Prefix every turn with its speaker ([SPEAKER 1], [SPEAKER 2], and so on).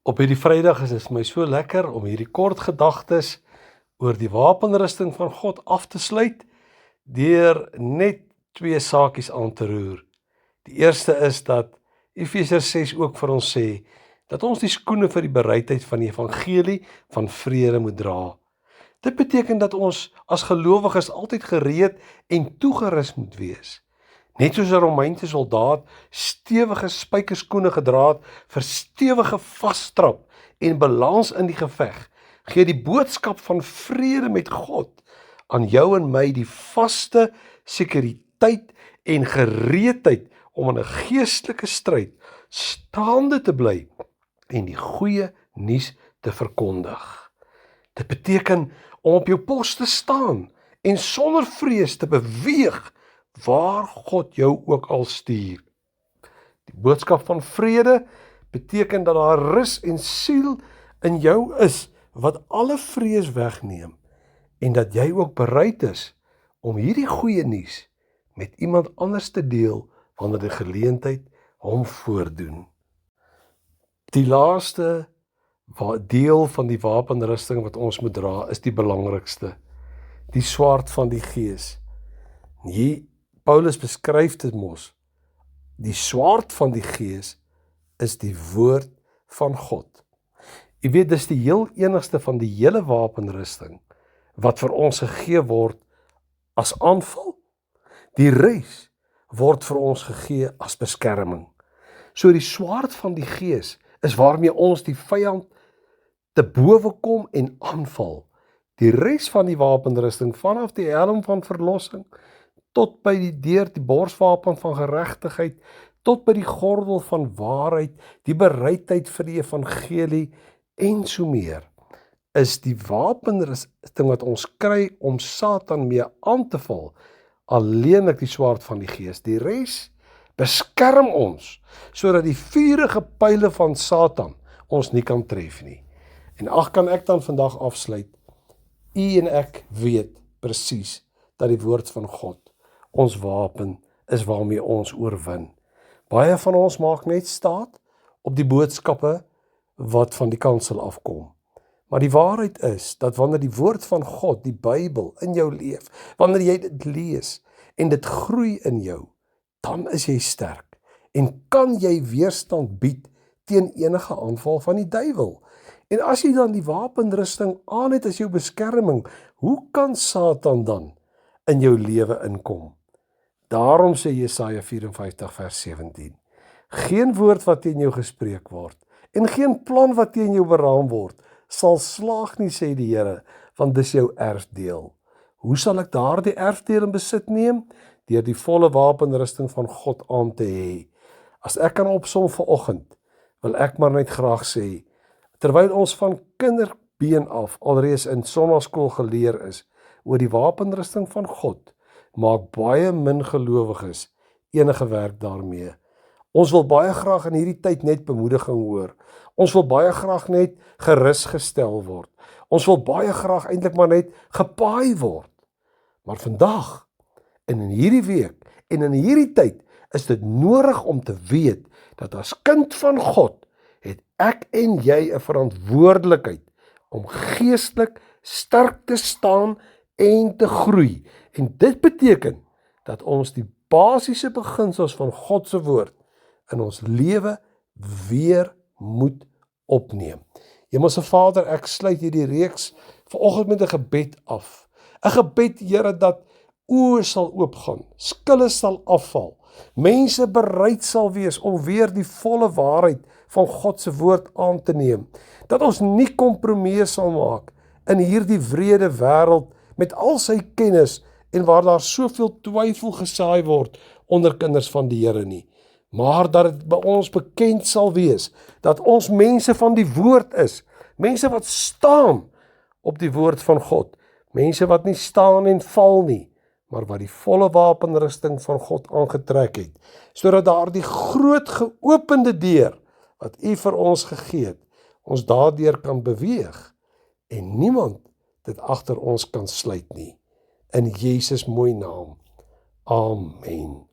[SPEAKER 1] Op hierdie Vrydag is dit my so lekker om hierdie kort gedagtes oor die wapenrusting van God af te sluit deur net twee saakies aan te roer. Die eerste is dat Efesiërs 6 ook vir ons sê dat ons die skoene vir die bereidheid van die evangelie van vrede moet dra. Dit beteken dat ons as gelowiges altyd gereed en toegerus moet wees. Net soos 'n Romeinse soldaat stewige spykerskoene gedra het vir stewige vasstrap en balans in die geveg, gee die boodskap van vrede met God aan jou en my die vaste sekuriteit en gereedheid om in 'n geestelike stryd staande te bly en die goeie nuus te verkondig. Dit beteken om op jou pos te staan en sonder vrees te beweeg waar God jou ook al stuur. Die boodskap van vrede beteken dat daar rus en siel in jou is wat alle vrees wegneem en dat jy ook bereid is om hierdie goeie nuus met iemand anders te deel wanneer die geleentheid hom voordoen. Die laaste deel van die wapenrusting wat ons moet dra is die belangrikste, die swaard van die Gees. Hier Paulus beskryf dit mos. Die swaard van die Gees is die woord van God. Jy weet, dis die heel enigste van die hele wapenrusting wat vir ons gegee word as aanval. Die res word vir ons gegee as beskerming. So die swaard van die Gees is waarmee ons die vyand te bowe kom en aanval. Die res van die wapenrusting, vanaf die helm van verlossing tot by die borswapen van geregtigheid, tot by die gordel van waarheid, die bereidheid vir die evangelie en so meer, is die wapenrusting wat ons kry om Satan mee aan te val, alleenlik die swaard van die Gees. Die res beskerm ons, sodat die vurige pyle van Satan ons nie kan tref nie. En kan ek dan vandag afsluit, u en ek weet presies dat die woord van God ons wapen is waarmee ons oorwin. Baie van ons maak net staat op die boodskappe wat van die kansel afkom. Maar die waarheid is dat wanneer die woord van God, die Bybel, in jou leef, wanneer jy dit lees en dit groei in jou, dan is jy sterk en kan jy weerstand bied teen enige aanval van die duiwel. En as jy dan die wapenrusting aan het as jou beskerming, hoe kan Satan dan in jou lewe inkom? Daarom sê Jesaja 54 vers 17, geen woord wat teen jou gespreek word, en geen plan wat teen jou beraam word, sal slaag nie, sê die Here, want dis jou erfdeel. Hoe sal ek daardie erfdeel in besit neem? Deur die volle wapenrusting van God aan te hê. As ek kan opsom vanoggend, wil ek maar net graag sê, terwyl ons van kinderbeen af alreeds in sonnaarskool geleer is oor die wapenrusting van God, maak baie min gelowiges enige werk daarmee. Ons wil baie graag in hierdie tyd net bemoediging hoor. Ons wil baie graag net gerusgestel word. Ons wil baie graag eintlik maar net gepaai word. Maar vandag, en in hierdie week, en in hierdie tyd, is dit nodig om te weet, dat as kind van God, het ek en jy 'n verantwoordelikheid om geestelik sterk te staan en te groei. En dit beteken dat ons die basiese beginsels van God se woord in ons lewe weer moet opneem. Hemelse Vader, ek sluit hierdie reeks vanoggend met 'n gebed af. 'n Gebed, Here, dat oë sal oopgaan, skille sal afval, mense bereid sal wees om weer die volle waarheid van God se woord aan te neem. Dat ons nie kompromieë sal maak in hierdie wrede wêreld met al sy kennis en waar daar soveel twyfel gesaai word onder kinders van die Here nie. Maar dat dit by ons bekend sal wees, dat ons mense van die woord is, mense wat staan op die woord van God, mense wat nie staan en val nie, maar wat die volle wapenrusting van God aangetrek het, sodat daar die groot geopende deur wat U vir ons gegee het, ons daardeur kan beweeg en niemand dit agter ons kan sluit nie. In Jesus mooi naam. Amen.